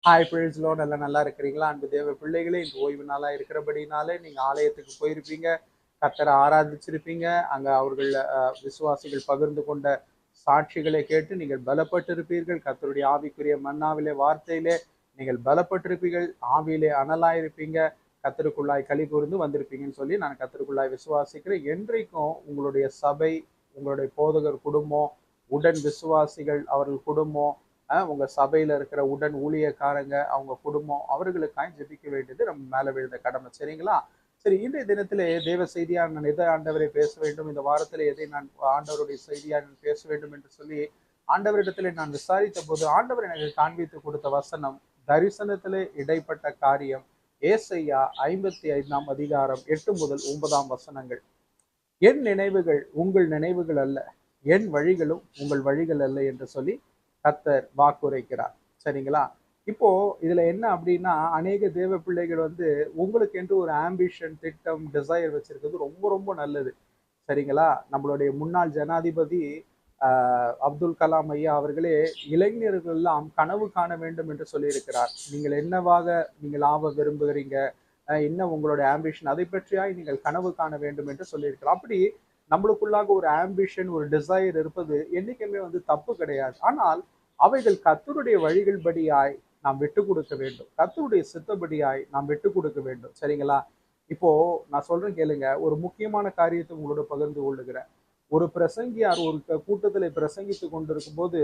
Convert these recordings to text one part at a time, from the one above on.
Hi பிரிஸ்லோ, நல்லா இருக்கிறீங்களா? அன்பு தேவ பிள்ளைகளே, இந்த ஓய்வு நாளா இருக்கிறபடினாலே நீங்க ஆலயத்துக்கு போயிருப்பீங்க, கர்த்தரை ஆராதிச்சிருப்பீங்க. அங்க அவர்கள் விசுவாசிகள் பகிர்ந்து கொண்ட சாட்சிகளை கேட்டு நீங்கள் பலப்பட்டிருப்பீர்கள். கர்த்தருடைய ஆவிக்குரிய மன்னாவிலே வார்த்தையிலே நீங்கள் பலப்பட்டிருப்பீர்கள். ஆவியிலே அனலாயிருப்பீங்க. கர்த்தருக்குள்ளாய் களி கூர்ந்து வந்திருப்பீங்கன்னு சொல்லி நான் கர்த்தருக்குள்ளாய் விசுவாசிக்கிறேன். என்றைக்கும் உங்களுடைய சபை, உங்களுடைய போதகர் குடும்பம், உடன் விசுவாசிகள் அவர்கள் குடும்பம், உங்க சபையில இருக்கிற உடன் ஊழியக்காரங்க, அவங்க குடும்பம், அவர்களுக்காய் ஜெபிக்க வேண்டியது நம்ம மேல விழுந்த கடமை. சரிங்களா? சரி, இன்றைய தினத்திலே தேவ செய்தியா நான் எதை ஆண்டவரை பேச வேண்டும், இந்த வாரத்திலே எதை நான் ஆண்டவருடைய செய்தியா நான் பேச வேண்டும் என்று சொல்லி ஆண்டவரிடத்திலே நான் விசாரித்த போது ஆண்டவர் எனக்கு காண்பித்து கொடுத்த வசனம், தரிசனத்திலே இடைப்பட்ட காரியம், ஏசாயா 55ஆம் அதிகாரம் 8 முதல் 9 வசனங்கள். என் நினைவுகள் உங்கள் நினைவுகள் அல்ல, என் வழிகளும் உங்கள் வழிகள் அல்ல என்று சொல்லி கர்த்தர் வாக்குரைக்கிறார். சரிங்களா? இப்போ இதுல என்ன அப்படின்னா, அநேக தேவ பிள்ளைகள் உங்களுக்கு என்று ஒரு ஆம்பிஷன், திட்டம், டிசைர் வச்சிருக்கிறது ரொம்ப ரொம்ப நல்லது. சரிங்களா? நம்மளுடைய முன்னாள் ஜனாதிபதி அப்துல் கலாம் ஐயா அவர்களே இளைஞர்கள் எல்லாம் கனவு காண வேண்டும் என்று சொல்லியிருக்கிறார். நீங்கள் என்னவாக நீங்கள் ஆக விரும்புகிறீங்க, என்ன உங்களுடைய ஆம்பிஷன், அதை பற்றியாய் நீங்கள் கனவு காண வேண்டும் என்று சொல்லியிருக்கிறார். அப்படி நம்மளுக்குள்ளாக ஒரு ஆம்பிஷன், ஒரு டிசைர் இருப்பது என்னைக்குமே தப்பு கிடையாது. ஆனால் அவைகள் கர்த்தருடைய வழிகள் படியாய் நாம் விட்டு கொடுக்க வேண்டும். கர்த்தருடைய சித்தப்படியாய் நாம் விட்டு கொடுக்க வேண்டும். சரிங்களா? இப்போ நான் சொல்றேன் கேளுங்க. ஒரு முக்கியமான காரியத்தை உங்களோட பகிர்ந்து கொள்ளுகிறேன். ஒரு பிரசங்கியார் ஒரு கூட்டத்தில் பிரசங்கித்து கொண்டிருக்கும் போது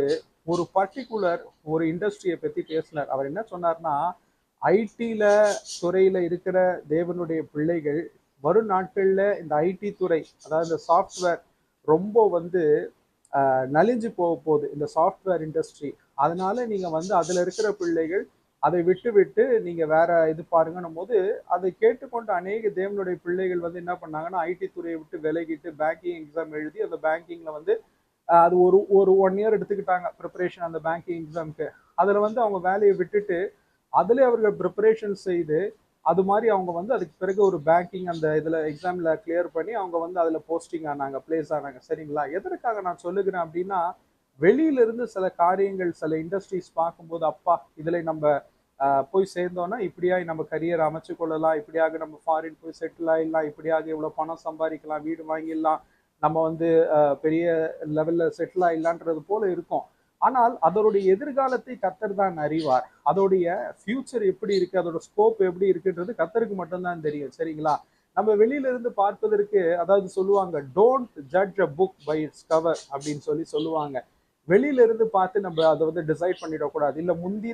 ஒரு பர்டிகுலர் ஒரு இண்டஸ்ட்ரியை பத்தி பேசினார். அவர் என்ன சொன்னார்னா, ஐடில துறையில இருக்கிற தேவனுடைய பிள்ளைகள் வரும் நாட்கள்ல இந்த ஐடி துறை, அதாவது இந்த சாஃப்ட்வேர் ரொம்ப நலிஞ்சு போக போகுது, இந்த சாஃப்ட்வேர் இண்டஸ்ட்ரி. அதனால நீங்க அதுல இருக்கிற பிள்ளைகள் அதை விட்டு விட்டு நீங்க வேற இது பாருங்கன்னும் போது, அதை கேட்டுக்கொண்டு அநேக தேவனுடைய பிள்ளைகள் என்ன பண்ணாங்கன்னா, ஐடி துறையை விட்டு விலகிட்டு பேங்கிங் எக்ஸாம் எழுதி அந்த பேங்கிங்ல அது ஒரு ஒரு 1 இயர் எடுத்துக்கிட்டாங்க ப்ரிப்பரேஷன் அந்த பேங்கிங் எக்ஸாம்க்கு. அதுல அவங்க வேலையை விட்டுட்டு அதுல அவர்கள் ப்ரிப்பரேஷன் செய்து அது மாதிரி அவங்க அதுக்கு பிறகு ஒரு பேங்கிங் அந்த இதுல எக்ஸாம்ல கிளியர் பண்ணி அவங்க அதுல போஸ்டிங் ஆனாங்க, பிளேஸ் ஆனாங்க. சரிங்களா? எதற்காக நான் சொல்லுகிறேன் அப்படின்னா, வெளியில இருந்து சில காரியங்கள், சில இண்டஸ்ட்ரீஸ் பார்க்கும்போது, அப்பா இதுல நம்ம போய் சேர்ந்தோம்னா இப்படியாய் நம்ம கரியர் அமைச்சு கொள்ளலாம், இப்படியாக நம்ம ஃபாரின் போய் செட்டில் ஆயிடலாம், இப்படியாக இவ்வளவு பணம் சம்பாதிக்கலாம், வீடு வாங்கிடலாம், நம்ம பெரிய லெவல்ல செட்டில் ஆயிடலான்றது போல இருக்கும். ஆனால் அதோடைய எதிர்காலத்தை கர்த்தர் தான் அறிவார். அதோடைய ஃபியூச்சர் எப்படி இருக்கு, அதோட ஸ்கோப் எப்படி இருக்குன்றது கர்த்தருக்கு மட்டும்தான் தெரியும். சரிங்களா? நம்ம வெளியில இருந்து பார்ப்பதற்கு, அதாவது சொல்லுவாங்க, don't judge a book by its cover அப்படின்னு சொல்லுவாங்க. வெளியில இருந்து பார்த்து நம்ம அதை டிசைட் பண்ணிடக்கூடாது. இல்ல முந்தி